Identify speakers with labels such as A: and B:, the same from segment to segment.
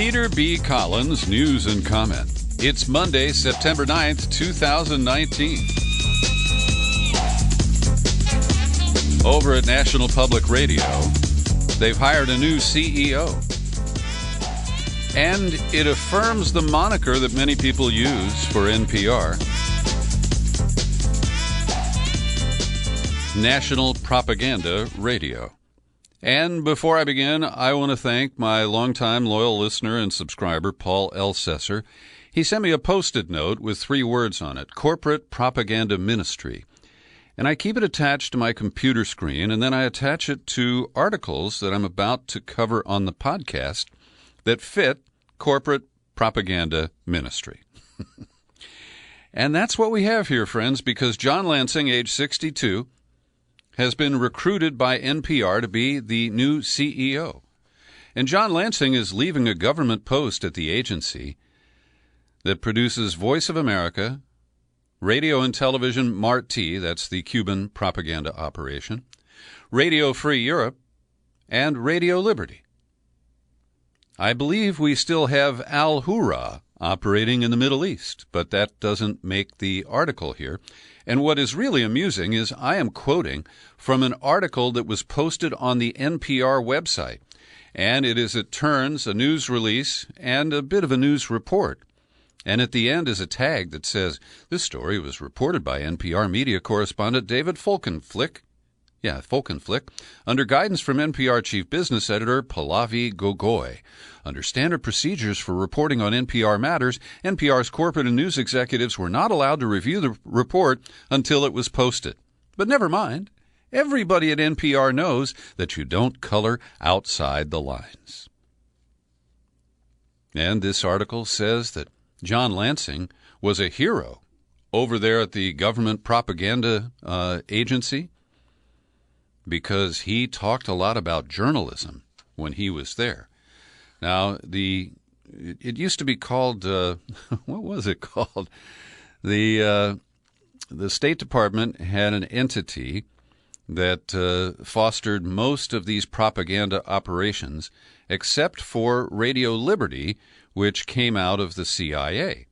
A: Peter B. Collins, News and Comment. It's Monday, September 9th, 2019. Over at National Public Radio, they've hired a new CEO. And it affirms the moniker that many people use for NPR. National Propaganda Radio. And before I begin, I want to thank my longtime loyal listener and subscriber, Paul L. Sesser. He sent me a Post-it note with 3 words on it, Corporate Propaganda Ministry. And I keep it attached to my computer screen, and then I attach it to articles that I'm about to cover on the podcast that fit Corporate Propaganda Ministry. And that's what we have here, friends, because John Lansing, age 62, has been recruited by NPR to be the new CEO. And John Lansing is leaving a government post at the agency that produces Voice of America, Radio and Television Marti, that's the Cuban propaganda operation, Radio Free Europe, and Radio Liberty. I believe we still have Al Hurrah operating in the Middle East, but that doesn't make the article here. And what is really amusing is I am quoting from an article that was posted on the NPR website. And it is at turns a news release and a bit of a news report. And at the end is a tag that says, this story was reported by NPR media correspondent David Folkenflik, under guidance from NPR Chief Business Editor Pallavi Gogoi. Under standard procedures for reporting on NPR matters, NPR's corporate and news executives were not allowed to review the report until it was posted. But never mind. Everybody at NPR knows that you don't color outside the lines. And this article says that John Lansing was a hero over there at the government propaganda agency because he talked a lot about journalism when he was there. Now, it used to be called, what was it called? The State Department had an entity that fostered most of these propaganda operations, except for Radio Liberty, which came out of the CIA.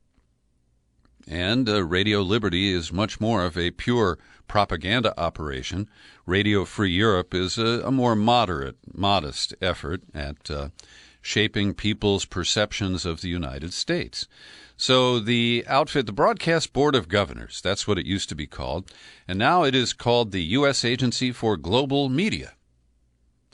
A: And Radio Liberty is much more of a pure propaganda operation. Radio Free Europe is a more modest effort at shaping people's perceptions of the United States. So the outfit, the Broadcast Board of Governors, that's what it used to be called, and now it is called the U.S. Agency for Global Media.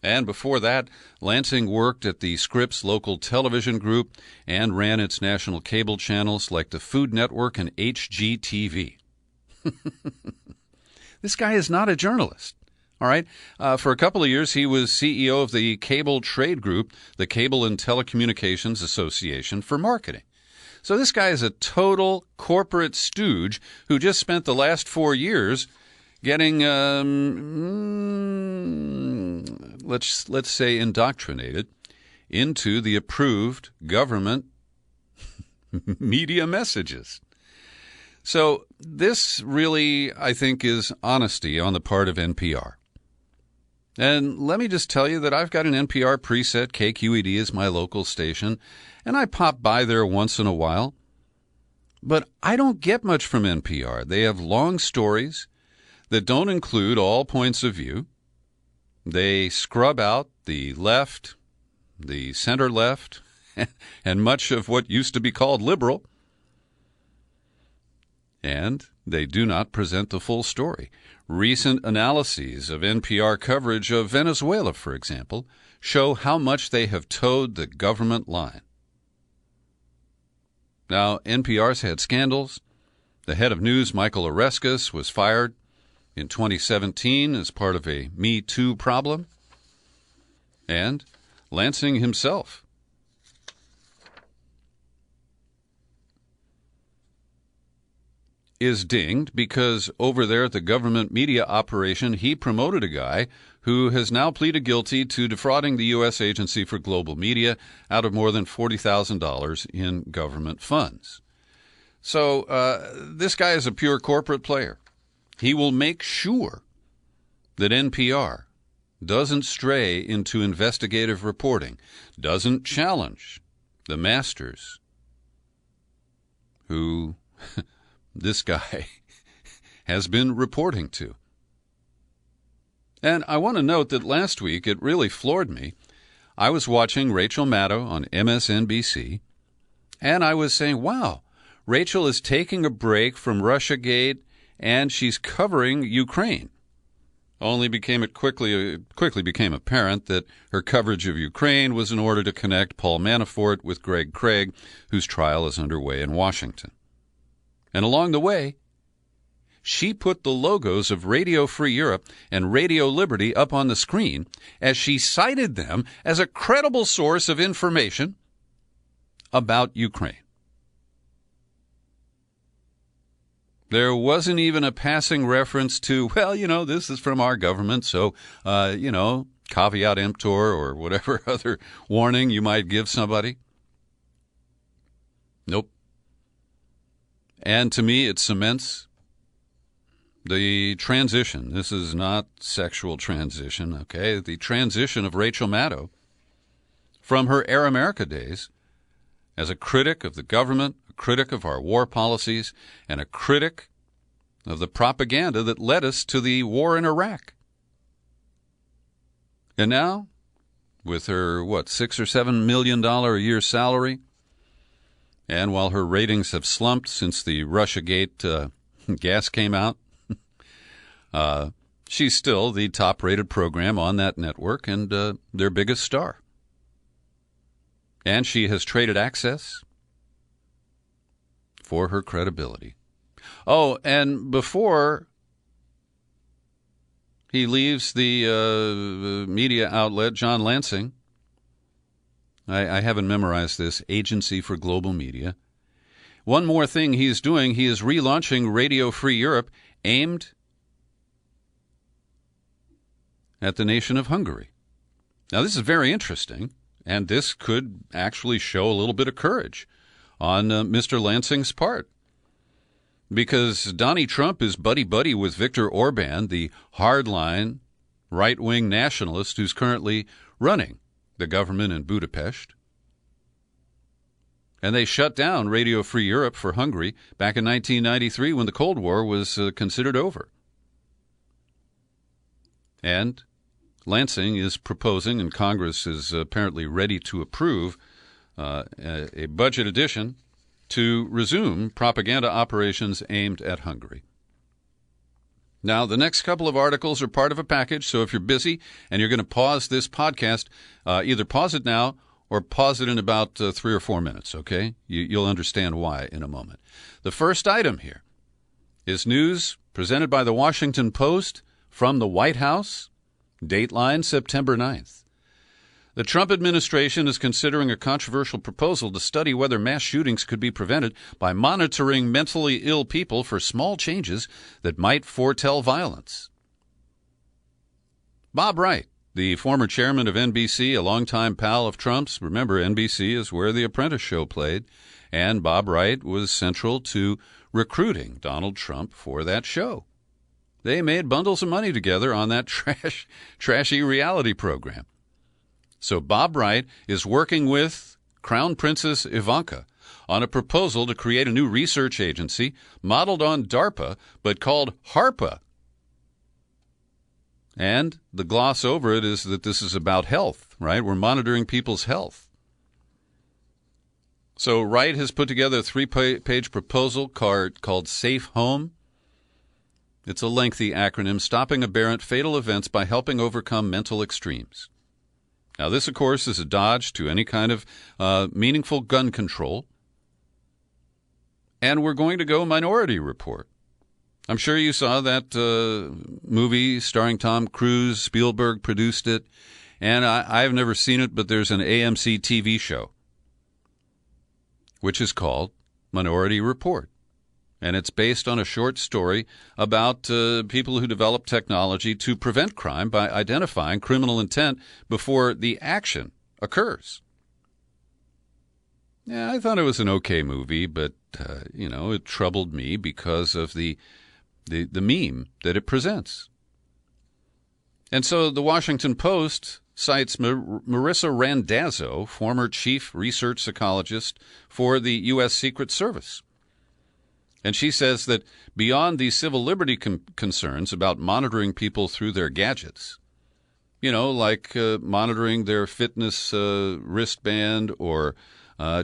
A: And before that, Lansing worked at the Scripps Local Television Group and ran its national cable channels like the Food Network and HGTV. This guy is not a journalist. All right. For a couple of years, he was CEO of the Cable Trade Group, the Cable and Telecommunications Association for Marketing. So this guy is a total corporate stooge who just spent the last 4 years getting, let's say, indoctrinated into the approved government media messages. So this really, I think, is honesty on the part of NPR. And let me just tell you that I've got an NPR preset. KQED is my local station, and I pop by there once in a while. But I don't get much from NPR. They have long stories that don't include all points of view. They scrub out the left, the center left, and much of what used to be called liberal. And they do not present the full story. Recent analyses of NPR coverage of Venezuela, for example, show how much they have towed the government line. Now, NPR's had scandals. The head of news, Michael Oreskes, was fired in 2017 as part of a Me Too problem. And Lansing himself is dinged because over there at the government media operation, he promoted a guy who has now pleaded guilty to defrauding the U.S. Agency for Global Media out of more than $40,000 in government funds. So this guy is a pure corporate player. He will make sure that NPR doesn't stray into investigative reporting, doesn't challenge the masters who this guy has been reporting to. And I want to note that last week it really floored me. I was watching Rachel Maddow on MSNBC, and I was saying, wow, Rachel is taking a break from Russiagate, and she's covering Ukraine. Only quickly became apparent that her coverage of Ukraine was in order to connect Paul Manafort with Greg Craig, whose trial is underway in Washington. And along the way, she put the logos of Radio Free Europe and Radio Liberty up on the screen as she cited them as a credible source of information about Ukraine. There wasn't even a passing reference to, well, this is from our government, so, caveat emptor or whatever other warning you might give somebody. Nope. And to me, it cements the transition. This is not sexual transition, okay? The transition of Rachel Maddow from her Air America days as a critic of the government, a critic of our war policies, and a critic of the propaganda that led us to the war in Iraq. And now, with her, $6 or $7 million a year salary, and while her ratings have slumped since the Russiagate gas came out, she's still the top-rated program on that network and their biggest star. And she has traded access for her credibility. Oh, and before he leaves the media outlet, John Lansing, I haven't memorized this, Agency for Global Media. One more thing he's doing, he is relaunching Radio Free Europe, aimed at the nation of Hungary. Now, this is very interesting, and this could actually show a little bit of courage on Mr. Lansing's part. Because Donnie Trump is buddy-buddy with Viktor Orban, the hardline right-wing nationalist who's currently running the government in Budapest. And they shut down Radio Free Europe for Hungary back in 1993 when the Cold War was considered over. And Lansing is proposing, and Congress is apparently ready to approve, a budget addition to resume propaganda operations aimed at Hungary. Now, the next couple of articles are part of a package, so if you're busy and you're going to pause this podcast, either pause it now or pause it in about 3 or 4 minutes, okay? You'll understand why in a moment. The first item here is news presented by the Washington Post from the White House, dateline September 9th. The Trump administration is considering a controversial proposal to study whether mass shootings could be prevented by monitoring mentally ill people for small changes that might foretell violence. Bob Wright, the former chairman of NBC, a longtime pal of Trump's, remember NBC is where The Apprentice show played, and Bob Wright was central to recruiting Donald Trump for that show. They made bundles of money together on that trashy reality program. So Bob Wright is working with Crown Princess Ivanka on a proposal to create a new research agency modeled on DARPA but called HARPA. And the gloss over it is that this is about health, right? We're monitoring people's health. So Wright has put together a 3-page proposal called Safe Home. It's a lengthy acronym, stopping aberrant fatal events by helping overcome mental extremes. Now, this, of course, is a dodge to any kind of meaningful gun control. And we're going to go Minority Report. I'm sure you saw that movie starring Tom Cruise. Spielberg produced it. And I've never seen it, but there's an AMC TV show, which is called Minority Report. And it's based on a short story about people who develop technology to prevent crime by identifying criminal intent before the action occurs. Yeah, I thought it was an okay movie, but, it troubled me because of the meme that it presents. And so the Washington Post cites Marissa Randazzo, former chief research psychologist for the U.S. Secret Service. And she says that beyond the civil liberty concerns about monitoring people through their gadgets, like monitoring their fitness wristband or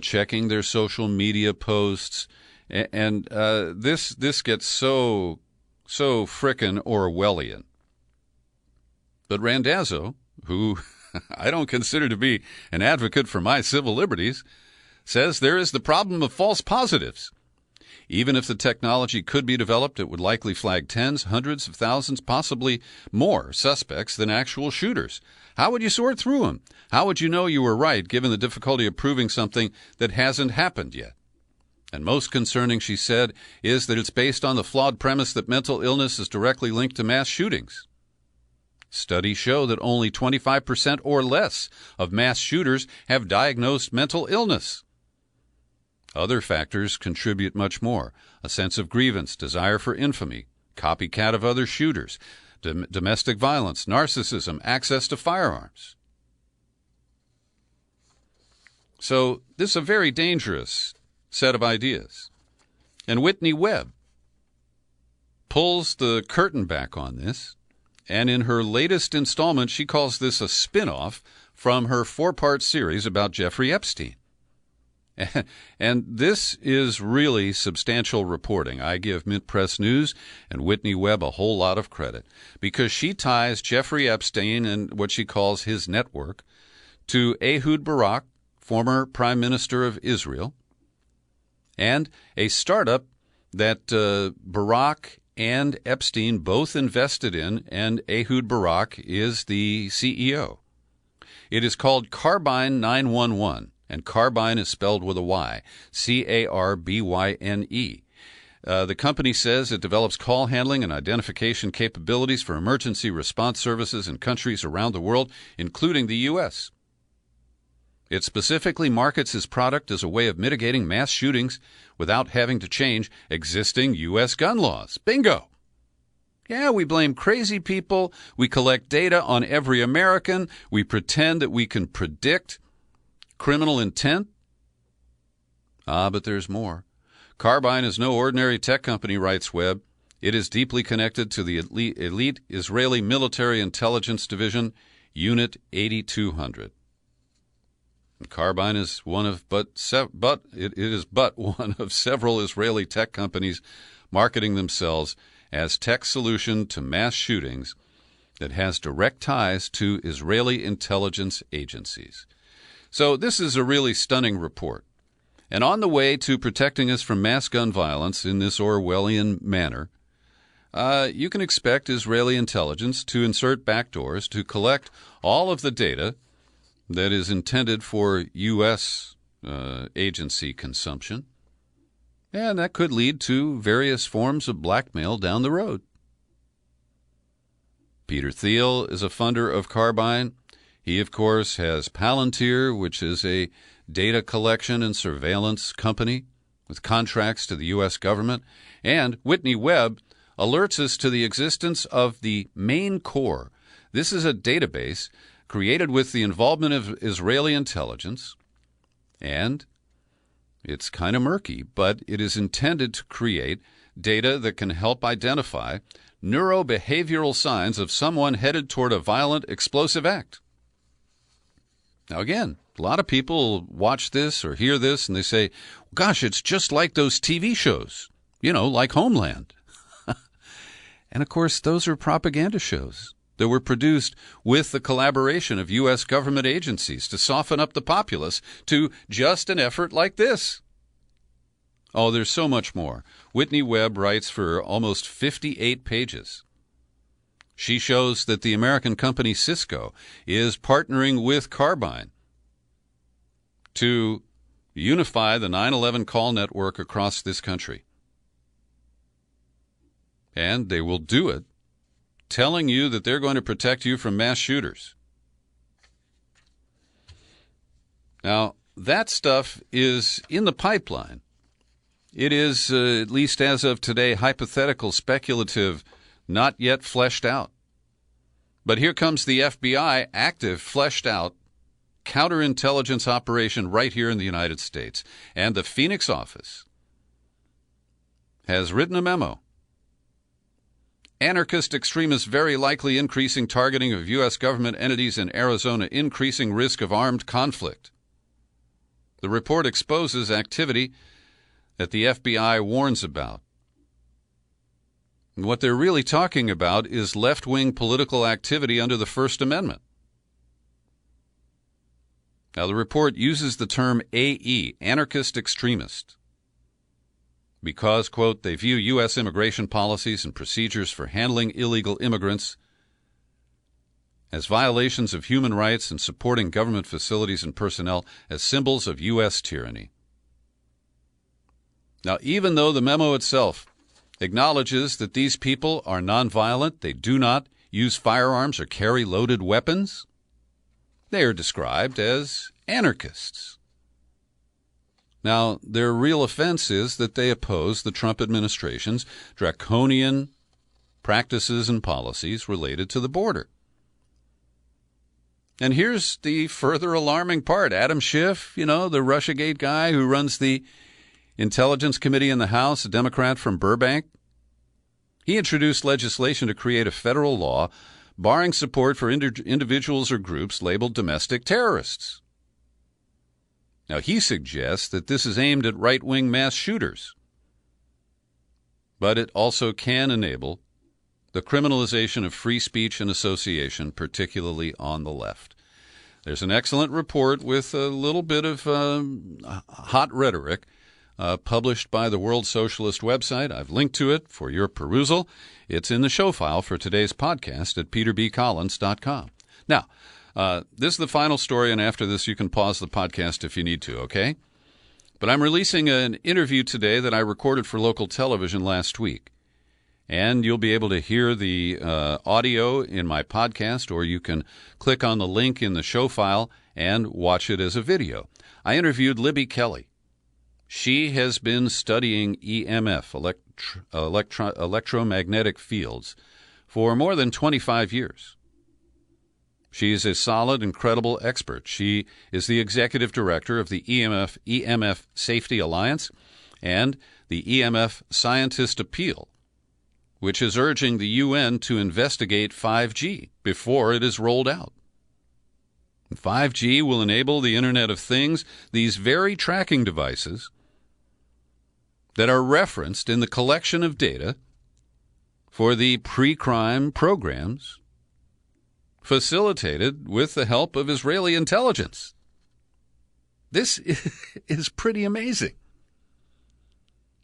A: checking their social media posts, and this gets so frickin' Orwellian. But Randazzo, who I don't consider to be an advocate for my civil liberties, says there is the problem of false positives. Even if the technology could be developed, it would likely flag tens, hundreds of thousands, possibly more suspects than actual shooters. How would you sort through them? How would you know you were right, given the difficulty of proving something that hasn't happened yet? And most concerning, she said, is that it's based on the flawed premise that mental illness is directly linked to mass shootings. Studies show that only 25% or less of mass shooters have diagnosed mental illness. Other factors contribute much more: a sense of grievance, desire for infamy, copycat of other shooters, domestic violence, narcissism, access to firearms. So this is a very dangerous set of ideas. And Whitney Webb pulls the curtain back on this, and in her latest installment, she calls this a spin-off from her 4-part series about Jeffrey Epstein. And this is really substantial reporting. I give Mint Press News and Whitney Webb a whole lot of credit because she ties Jeffrey Epstein and what she calls his network to Ehud Barak, former Prime Minister of Israel, and a startup that Barak and Epstein both invested in, and Ehud Barak is the CEO. It is called Carbine 911. And Carbine is spelled with a Y, Carbyne. The company says it develops call handling and identification capabilities for emergency response services in countries around the world, including the U.S. It specifically markets its product as a way of mitigating mass shootings without having to change existing U.S. gun laws. Bingo! Yeah, we blame crazy people. We collect data on every American. We pretend that we can predict criminal intent? But there's more. Carbine is no ordinary tech company, writes Webb. It is deeply connected to the elite Israeli military intelligence division, Unit 8200. And Carbine is one of it is but one of several Israeli tech companies marketing themselves as tech solution to mass shootings that has direct ties to Israeli intelligence agencies. So this is a really stunning report. And on the way to protecting us from mass gun violence in this Orwellian manner, you can expect Israeli intelligence to insert backdoors to collect all of the data that is intended for U.S. agency consumption. And that could lead to various forms of blackmail down the road. Peter Thiel is a funder of Carbine. He, of course, has Palantir, which is a data collection and surveillance company with contracts to the U.S. government. And Whitney Webb alerts us to the existence of the Main Core. This is a database created with the involvement of Israeli intelligence, and it's kind of murky, but it is intended to create data that can help identify neurobehavioral signs of someone headed toward a violent, explosive act. Now, again, a lot of people watch this or hear this and they say, gosh, it's just like those TV shows, like Homeland. And, of course, those are propaganda shows that were produced with the collaboration of U.S. government agencies to soften up the populace to just an effort like this. Oh, there's so much more. Whitney Webb writes for almost 58 pages. She shows that the American company Cisco is partnering with Carbine to unify the 911 call network across this country. And they will do it telling you that they're going to protect you from mass shooters. Now, that stuff is in the pipeline. It is, at least as of today, hypothetical, speculative, not yet fleshed out. But here comes the FBI, active, fleshed out counterintelligence operation right here in the United States. And the Phoenix office has written a memo. Anarchist extremists very likely increasing targeting of U.S. government entities in Arizona, increasing risk of armed conflict. The report exposes activity that the FBI warns about. And what they're really talking about is left-wing political activity under the First Amendment. Now, the report uses the term AE, anarchist extremist, because, quote, they view U.S. immigration policies and procedures for handling illegal immigrants as violations of human rights and supporting government facilities and personnel as symbols of U.S. tyranny. Now, even though the memo itself acknowledges that these people are nonviolent, they do not use firearms or carry loaded weapons, they are described as anarchists. Now, their real offense is that they oppose the Trump administration's draconian practices and policies related to the border. And here's the further alarming part. Adam Schiff, the Russiagate guy who runs the Intelligence Committee in the House, a Democrat from Burbank, he introduced legislation to create a federal law barring support for individuals or groups labeled domestic terrorists. Now, he suggests that this is aimed at right-wing mass shooters, but it also can enable the criminalization of free speech and association, particularly on the left. There's an excellent report with a little bit of hot rhetoric published by the World Socialist website. I've linked to it for your perusal. It's in the show file for today's podcast at peterbcollins.com. Now, this is the final story, and after this you can pause the podcast if you need to, okay? But I'm releasing an interview today that I recorded for local television last week. And you'll be able to hear the audio in my podcast, or you can click on the link in the show file and watch it as a video. I interviewed Libby Kelly. She has been studying EMF, electromagnetic fields, for more than 25 years. She's a solid and credible expert. She is the executive director of the EMF Safety Alliance and the EMF Scientist Appeal, which is urging the UN to investigate 5G before it is rolled out. 5G will enable the Internet of Things, these very tracking devices that are referenced in the collection of data for the pre-crime programs facilitated with the help of Israeli intelligence. This is pretty amazing.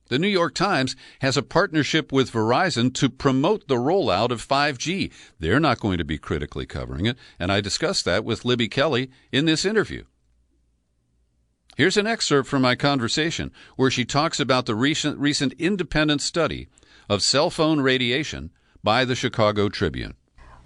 A: The New York Times has a partnership with Verizon to promote the rollout of 5G. They're not going to be critically covering it, and I discussed that with Libby Kelly in this interview. Here's an excerpt from my conversation where she talks about the recent independent study of cell phone radiation by the Chicago Tribune.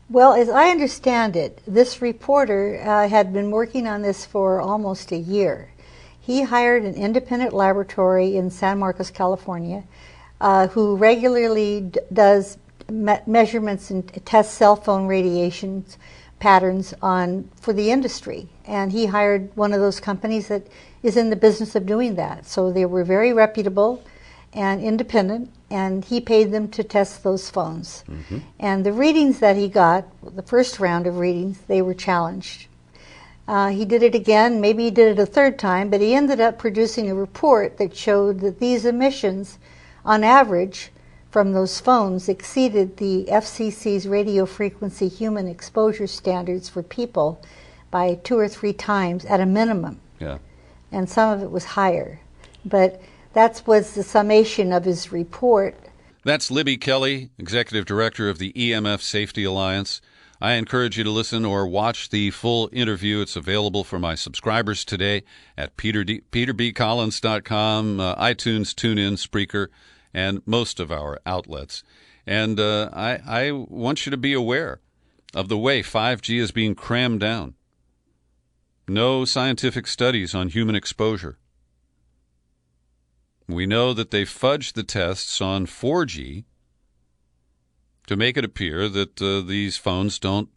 B: Well, as I understand it, this reporter had been working on this for almost a year. He hired an independent laboratory in San Marcos, California, who regularly does measurements and tests cell phone radiation patterns for the industry. And he hired one of those companies that is in the business of doing that. So they were very reputable and independent, and he paid them to test those phones. Mm-hmm. And the readings that he got, the first round of readings, they were challenged. He did it again, maybe he did it a third time, but he ended up producing a report that showed that these emissions, on average, from those phones exceeded the FCC's radio frequency human exposure standards for people by 2 or 3 times at a minimum.
A: Yeah.
B: And some of it was higher. But that was the summation of his report.
A: That's Libby Kelly, Executive Director of the EMF Safety Alliance. I encourage you to listen or watch the full interview. It's available for my subscribers today at peterbcollins.com, iTunes, TuneIn, Spreaker, and most of our outlets. And I want you to be aware of the way 5G is being crammed down. No scientific studies on human exposure. We know that they fudged the tests on 4G to make it appear that these phones don't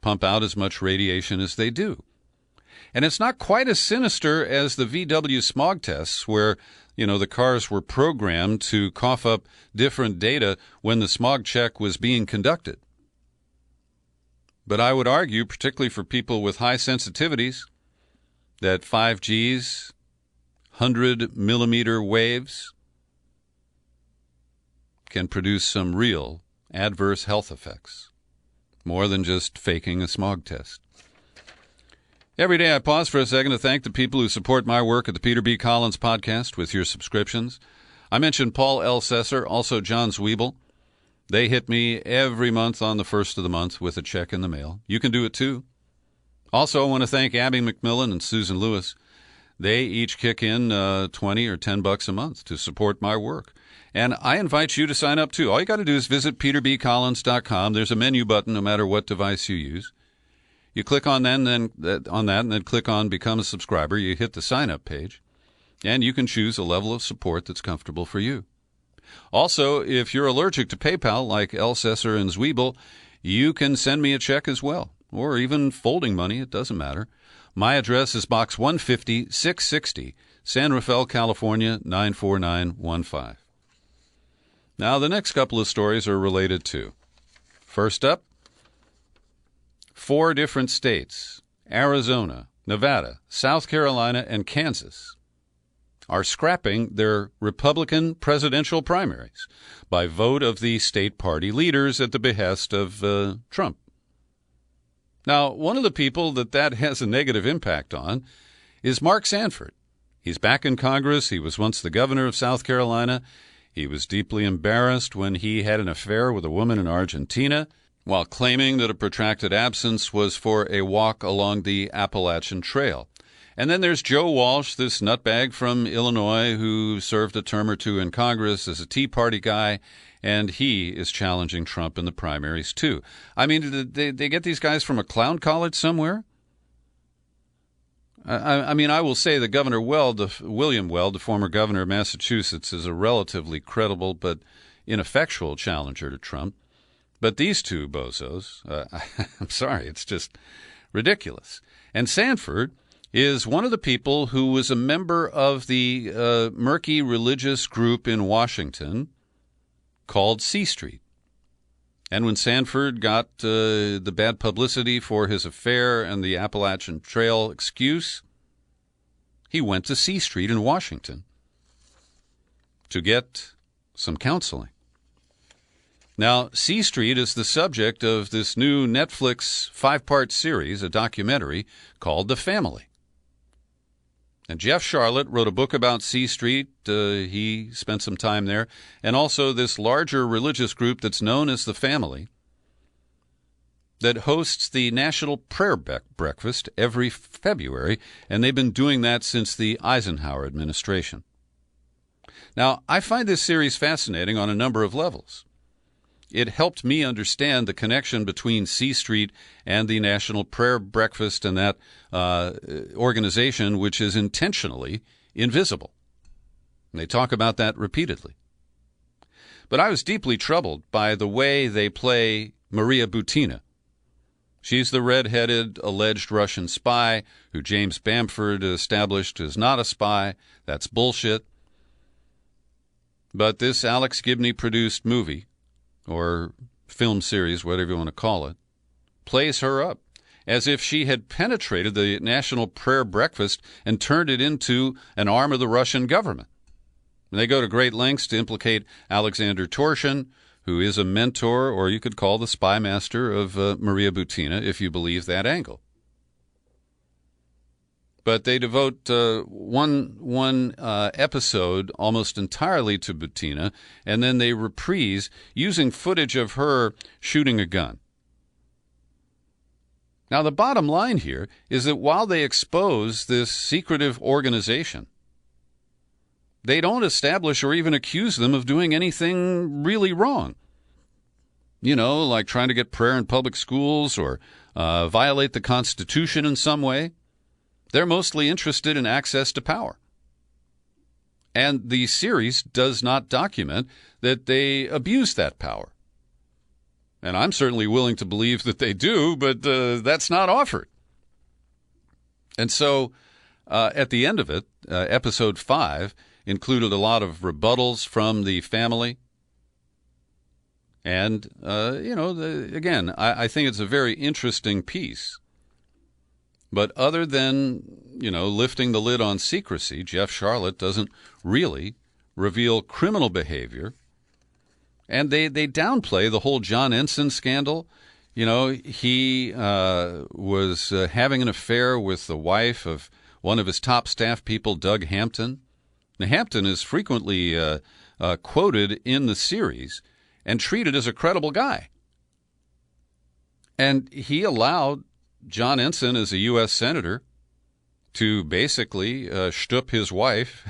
A: pump out as much radiation as they do. And it's not quite as sinister as the VW smog tests where, the cars were programmed to cough up different data when the smog check was being conducted. But I would argue, particularly for people with high sensitivities, that 5Gs, 100-millimeter waves can produce some real adverse health effects, more than just faking a smog test. Every day I pause for a second to thank the people who support my work at the Peter B. Collins Podcast with your subscriptions. I mentioned Paul Elsesser, also John Zwiebel. They hit me every month on the first of the month with a check in the mail. You can do it too. Also, I want to thank Abby McMillan and Susan Lewis. They each kick in $20 or $10 a month to support my work. And I invite you to sign up too. All you got to do is visit peterbcollins.com. There's a menu button no matter what device you use. You click on that, and then click on Become a Subscriber. You hit the sign-up page, and you can choose a level of support that's comfortable for you. Also, if you're allergic to PayPal, like Elsesser and Zwiebel, you can send me a check as well, or even folding money. It doesn't matter. My address is Box 150, 660, San Rafael, California, 94915. Now, the next couple of stories are related too. First up, 4 different states, Arizona, Nevada, South Carolina, and Kansas, are scrapping their Republican presidential primaries by vote of the state party leaders at the behest of Trump. Now, one of the people that has a negative impact on is Mark Sanford. He's back in Congress. He was once the governor of South Carolina. He was deeply embarrassed when he had an affair with a woman in Argentina, while claiming that a protracted absence was for a walk along the Appalachian Trail. And then there's Joe Walsh, this nutbag from Illinois who served a term or two in Congress as a Tea Party guy, and he is challenging Trump in the primaries too. I mean, did they get these guys from a clown college somewhere? I mean, I will say that Governor William Weld, the former governor of Massachusetts, is a relatively credible but ineffectual challenger to Trump. But these two bozos, I'm sorry, it's just ridiculous. And Sanford is one of the people who was a member of the murky religious group in Washington called C Street. And when Sanford got the bad publicity for his affair and the Appalachian Trail excuse, he went to C Street in Washington to get some counseling. Now, C Street is the subject of this new Netflix 5-part series, a documentary called The Family. And Jeff Charlotte wrote a book about C Street. He spent some time there. And also this larger religious group that's known as The Family that hosts the National Prayer Breakfast every February, and they've been doing that since the Eisenhower administration. Now, I find this series fascinating on a number of levels. It helped me understand the connection between C Street and the National Prayer Breakfast and that organization, which is intentionally invisible. And they talk about that repeatedly. But I was deeply troubled by the way they play Maria Butina. She's the red-headed alleged Russian spy who James Bamford established is not a spy. That's bullshit. But this Alex Gibney-produced movie, or film series, whatever you want to call it, plays her up as if she had penetrated the National Prayer Breakfast and turned it into an arm of the Russian government. And they go to great lengths to implicate Alexander Torshin, who is a mentor, or you could call the spy master of Maria Butina, if you believe that angle. But they devote one episode almost entirely to Butina, and then they reprise using footage of her shooting a gun. Now, the bottom line here is that while they expose this secretive organization, they don't establish or even accuse them of doing anything really wrong. You know, like trying to get prayer in public schools or violate the Constitution in some way. They're mostly interested in access to power. And the series does not document that they abuse that power. And I'm certainly willing to believe that they do, but that's not offered. And so at the end of it, episode 5 included a lot of rebuttals from the family. And, again, I think it's a very interesting piece. But other than, lifting the lid on secrecy, Jeff Sharlet doesn't really reveal criminal behavior. And they downplay the whole John Ensign scandal. He was having an affair with the wife of one of his top staff people, Doug Hampton. Now, Hampton is frequently quoted in the series and treated as a credible guy. And he allowed John Ensign, as a U.S. senator, to basically shtup his wife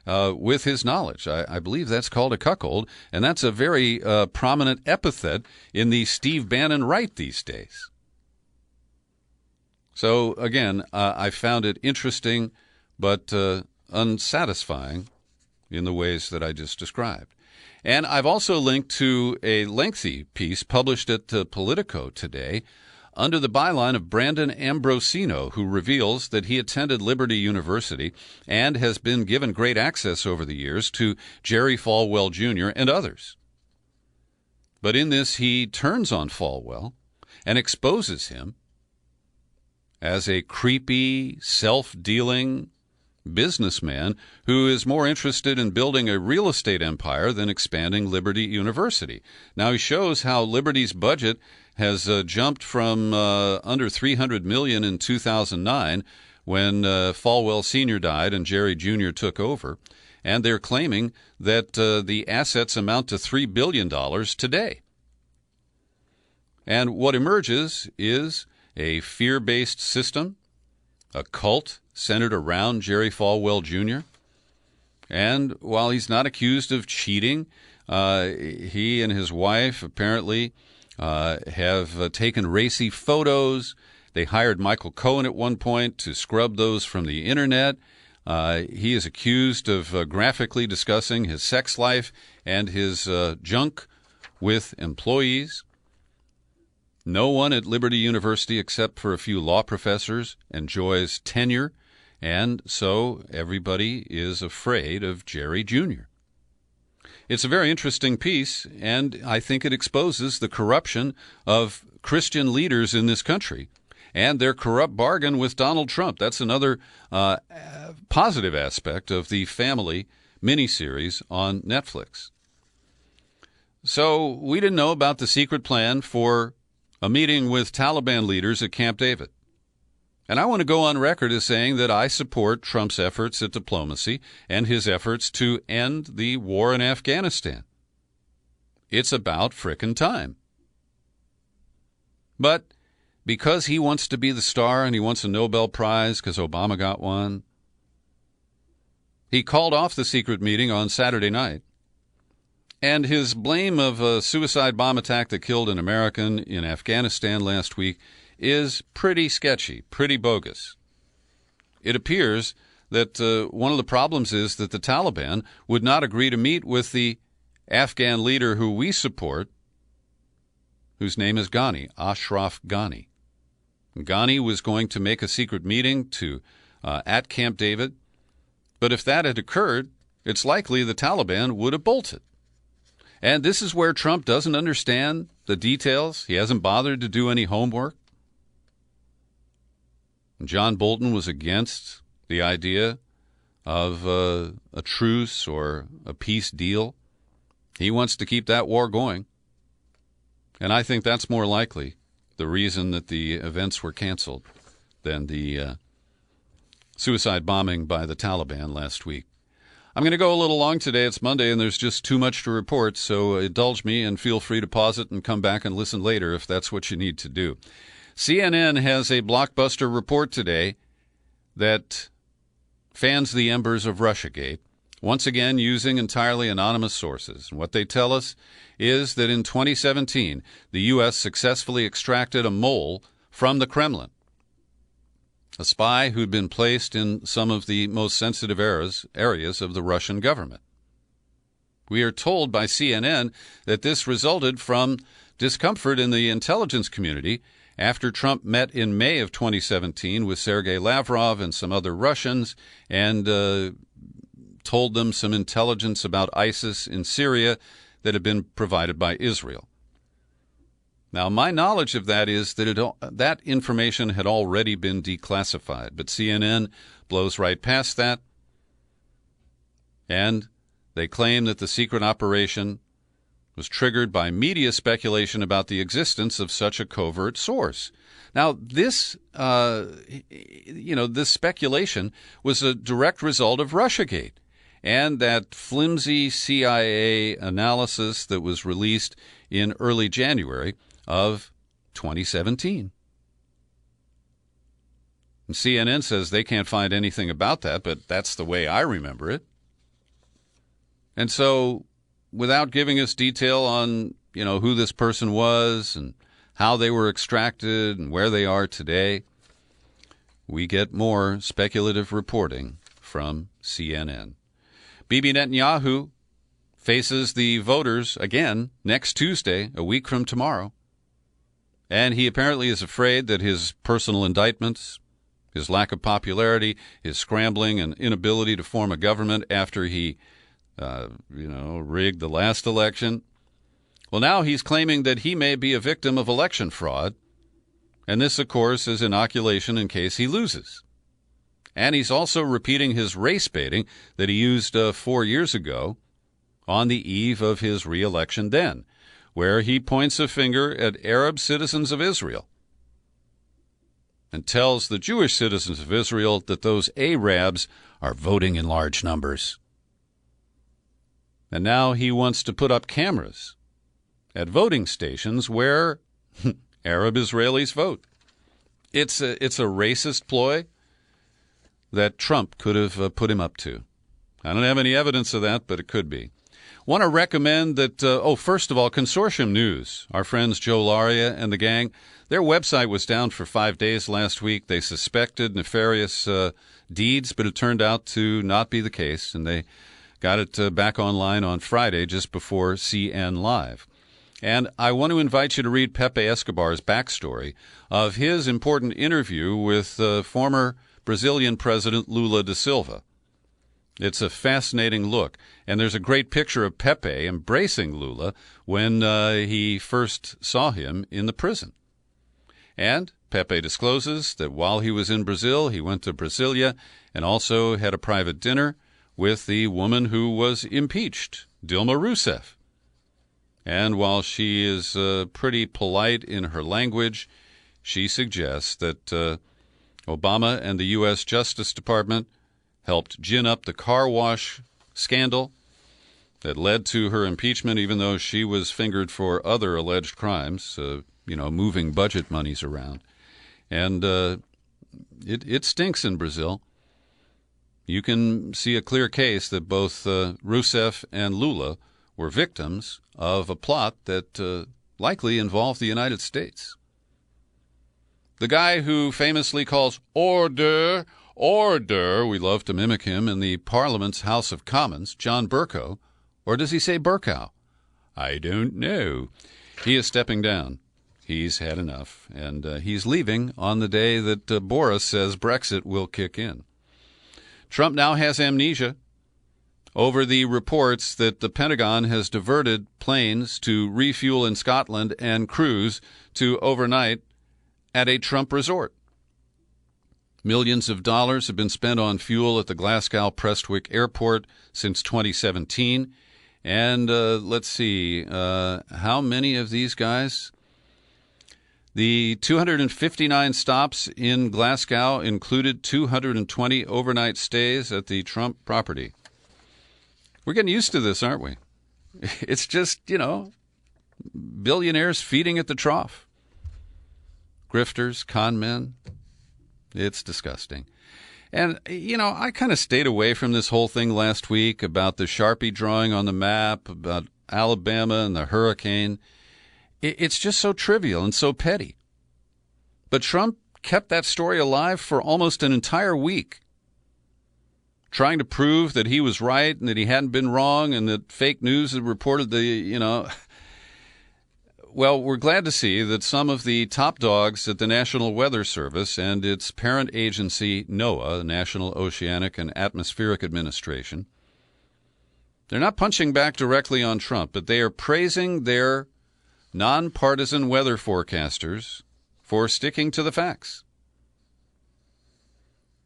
A: with his knowledge. I believe that's called a cuckold, and that's a very prominent epithet in the Steve Bannon right these days. So, again, I found it interesting but unsatisfying in the ways that I just described. And I've also linked to a lengthy piece published at Politico today under the byline of Brandon Ambrosino, who reveals that he attended Liberty University and has been given great access over the years to Jerry Falwell Jr. and others. But in this, he turns on Falwell and exposes him as a creepy, self-dealing businessman who is more interested in building a real estate empire than expanding Liberty University. Now, he shows how Liberty's budget has jumped from under $300 million in 2009 when Falwell Sr. died and Jerry Jr. took over. And they're claiming that the assets amount to $3 billion today. And what emerges is a fear-based system, a cult centered around Jerry Falwell Jr. And while he's not accused of cheating, he and his wife apparently have taken racy photos. They hired Michael Cohen at one point to scrub those from the internet. He is accused of graphically discussing his sex life and his junk with employees. No one at Liberty University, except for a few law professors, enjoys tenure, and so everybody is afraid of Jerry Jr. It's a very interesting piece, and I think it exposes the corruption of Christian leaders in this country and their corrupt bargain with Donald Trump. That's another positive aspect of the Family miniseries on Netflix. So we didn't know about the secret plan for a meeting with Taliban leaders at Camp David. And I want to go on record as saying that I support Trump's efforts at diplomacy and his efforts to end the war in Afghanistan. It's about frickin' time. But because he wants to be the star and he wants a Nobel Prize because Obama got one, he called off the secret meeting on Saturday night. And his blame of a suicide bomb attack that killed an American in Afghanistan last week is pretty sketchy, pretty bogus. It appears that one of the problems is that the Taliban would not agree to meet with the Afghan leader who we support, whose name is Ghani, Ashraf Ghani. Ghani was going to make a secret meeting at Camp David, but if that had occurred, it's likely the Taliban would have bolted. And this is where Trump doesn't understand the details. He hasn't bothered to do any homework. John Bolton was against the idea of a truce or a peace deal. He wants to keep that war going. And I think that's more likely the reason that the events were canceled than the suicide bombing by the Taliban last week. I'm going to go a little long today. It's Monday, and there's just too much to report, so indulge me and feel free to pause it and come back and listen later if that's what you need to do. CNN has a blockbuster report today that fans the embers of Russiagate, once again using entirely anonymous sources. And what they tell us is that in 2017, the U.S. successfully extracted a mole from the Kremlin, a spy who'd been placed in some of the most sensitive areas of the Russian government. We are told by CNN that this resulted from discomfort in the intelligence community after Trump met in May of 2017 with Sergei Lavrov and some other Russians and told them some intelligence about ISIS in Syria that had been provided by Israel. Now, my knowledge of that is that that information had already been declassified, but CNN blows right past that, and they claim that the secret operation was triggered by media speculation about the existence of such a covert source. Now, this, this speculation was a direct result of Russiagate and that flimsy CIA analysis that was released in early January of 2017. And CNN says they can't find anything about that, but that's the way I remember it. And so, without giving us detail on, who this person was and how they were extracted and where they are today, we get more speculative reporting from CNN. Bibi Netanyahu faces the voters again next Tuesday, a week from tomorrow. And he apparently is afraid that his personal indictments, his lack of popularity, his scrambling and inability to form a government after he, rigged the last election. Well, now he's claiming that he may be a victim of election fraud. And this, of course, is inoculation in case he loses. And he's also repeating his race baiting that he used 4 years ago on the eve of his re-election then, where he points a finger at Arab citizens of Israel and tells the Jewish citizens of Israel that those Arabs are voting in large numbers. And now he wants to put up cameras at voting stations where Arab Israelis vote. It's a racist ploy that Trump could have put him up to. I don't have any evidence of that, but it could be. Want to recommend that, first of all, Consortium News, our friends Joe Laria and the gang, their website was down for 5 days last week. They suspected nefarious deeds, but it turned out to not be the case, and they got it back online on Friday just before CN Live. And I want to invite you to read Pepe Escobar's backstory of his important interview with former Brazilian President Lula da Silva. It's a fascinating look, and there's a great picture of Pepe embracing Lula when he first saw him in the prison. And Pepe discloses that while he was in Brazil, he went to Brasilia and also had a private dinner with the woman who was impeached, Dilma Rousseff. And while she is pretty polite in her language, she suggests that Obama and the U.S. Justice Department helped gin up the car wash scandal that led to her impeachment, even though she was fingered for other alleged crimes, moving budget monies around. And it stinks in Brazil. You can see a clear case that both Rousseff and Lula were victims of a plot that likely involved the United States. The guy who famously calls order, order, we love to mimic him in the Parliament's House of Commons, John Bercow, or does he say Bercow? I don't know. He is stepping down. He's had enough, and he's leaving on the day that Boris says Brexit will kick in. Trump now has amnesia over the reports that the Pentagon has diverted planes to refuel in Scotland and cruise to overnight at a Trump resort. Millions of dollars have been spent on fuel at the Glasgow-Prestwick Airport since 2017. And let's see, how many of these guys? The 259 stops in Glasgow included 220 overnight stays at the Trump property. We're getting used to this, aren't we? It's just, billionaires feeding at the trough. Grifters, con men. It's disgusting. And, I kind of stayed away from this whole thing last week about the Sharpie drawing on the map, about Alabama and the hurricane. It's just so trivial and so petty. But Trump kept that story alive for almost an entire week. trying to prove that he was right and that he hadn't been wrong and that fake news had reported Well, we're glad to see that some of the top dogs at the National Weather Service and its parent agency, NOAA, National Oceanic and Atmospheric Administration, they're not punching back directly on Trump, but they are praising their nonpartisan weather forecasters for sticking to the facts.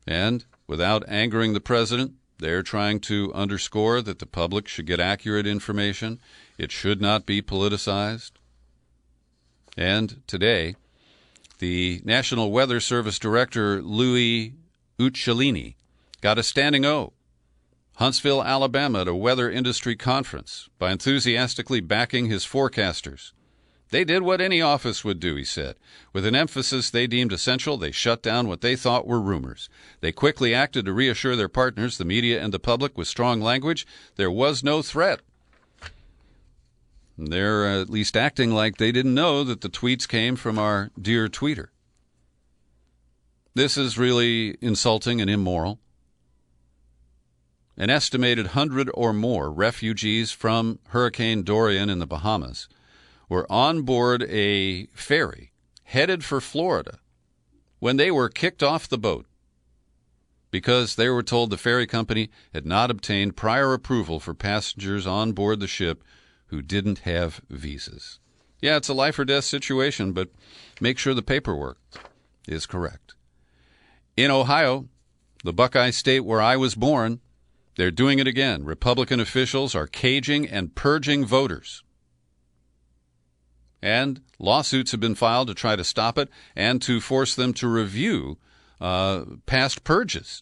A: And without angering the president, they're trying to underscore that the public should get accurate information. It should not be politicized. And today, the National Weather Service Director, Louis Uccellini, got a standing O. Huntsville, Alabama, at a weather industry conference by enthusiastically backing his forecasters. They did what any office would do, he said. With an emphasis they deemed essential, they shut down what they thought were rumors. They quickly acted to reassure their partners, the media and the public, with strong language. There was no threat. They're at least acting like they didn't know that the tweets came from our dear tweeter. This is really insulting and immoral. An estimated 100 or more refugees from Hurricane Dorian in the Bahamas were on board a ferry headed for Florida when they were kicked off the boat because they were told the ferry company had not obtained prior approval for passengers on board the ship who didn't have visas. Yeah, it's a life or death situation, but make sure the paperwork is correct. In Ohio, the Buckeye State where I was born, they're doing it again. Republican officials are caging and purging voters. And lawsuits have been filed to try to stop it and to force them to review past purges.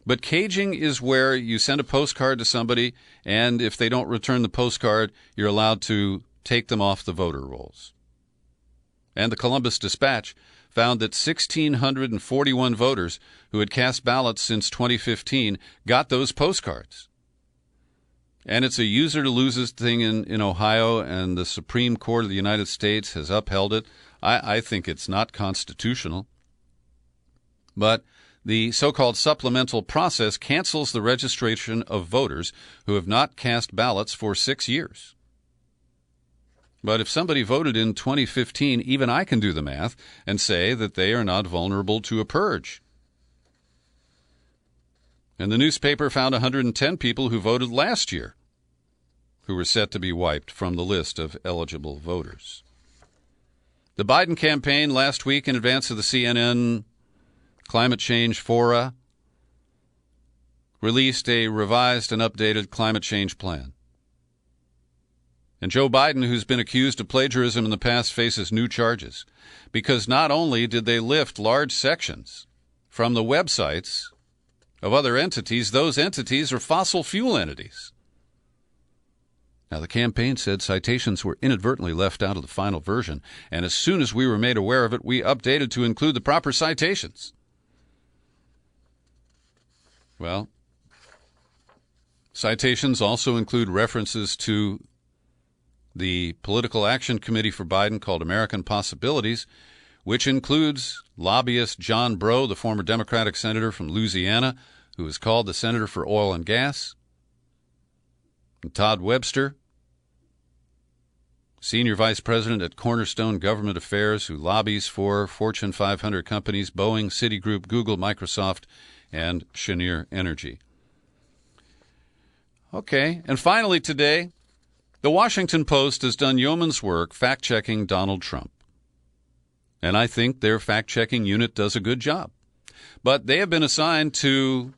A: But caging is where you send a postcard to somebody, and if they don't return the postcard, you're allowed to take them off the voter rolls. And the Columbus Dispatch found that 1,641 voters who had cast ballots since 2015 got those postcards. And it's a user-loses thing in Ohio, and the Supreme Court of the United States has upheld it. I think it's not constitutional. But the so-called supplemental process cancels the registration of voters who have not cast ballots for 6 years. But if somebody voted in 2015, even I can do the math and say that they are not vulnerable to a purge. And the newspaper found 110 people who voted last year who were set to be wiped from the list of eligible voters. The Biden campaign last week, in advance of the CNN Climate Change Fora, released a revised and updated climate change plan. And Joe Biden, who's been accused of plagiarism in the past, faces new charges because not only did they lift large sections from the websites of other entities, those entities are fossil fuel entities. Now, the campaign said citations were inadvertently left out of the final version, and as soon as we were made aware of it, we updated to include the proper citations. Well, citations also include references to the Political Action Committee for Biden called American Possibilities, which includes lobbyist John Breaux, the former Democratic senator from Louisiana, who is called the Senator for Oil and Gas, and Todd Webster, Senior Vice President at Cornerstone Government Affairs, who lobbies for Fortune 500 companies Boeing, Citigroup, Google, Microsoft, and Cheniere Energy. Okay, and finally today, the Washington Post has done yeoman's work fact-checking Donald Trump. And I think their fact-checking unit does a good job. But they have been assigned to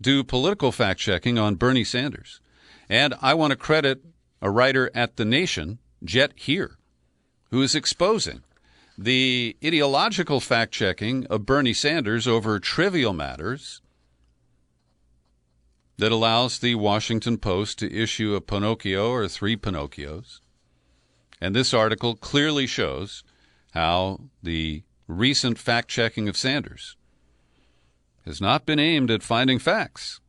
A: do political fact-checking on Bernie Sanders. And I want to credit a writer at The Nation, Jet Here, who is exposing the ideological fact-checking of Bernie Sanders over trivial matters that allows the Washington Post to issue a Pinocchio or 3 Pinocchios. And this article clearly shows how the recent fact-checking of Sanders has not been aimed at finding facts,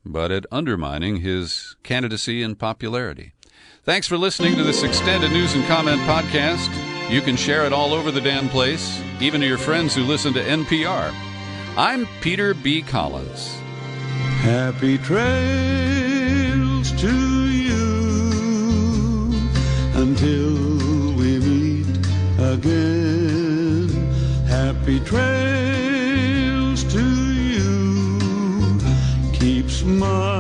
A: but at undermining his candidacy and popularity. Thanks for listening to this extended news and comment podcast. You can share it all over the damn place, even to your friends who listen to NPR. I'm Peter B. Collins.
C: Happy trails to you until we meet again. Happy trails to you. Keep smiling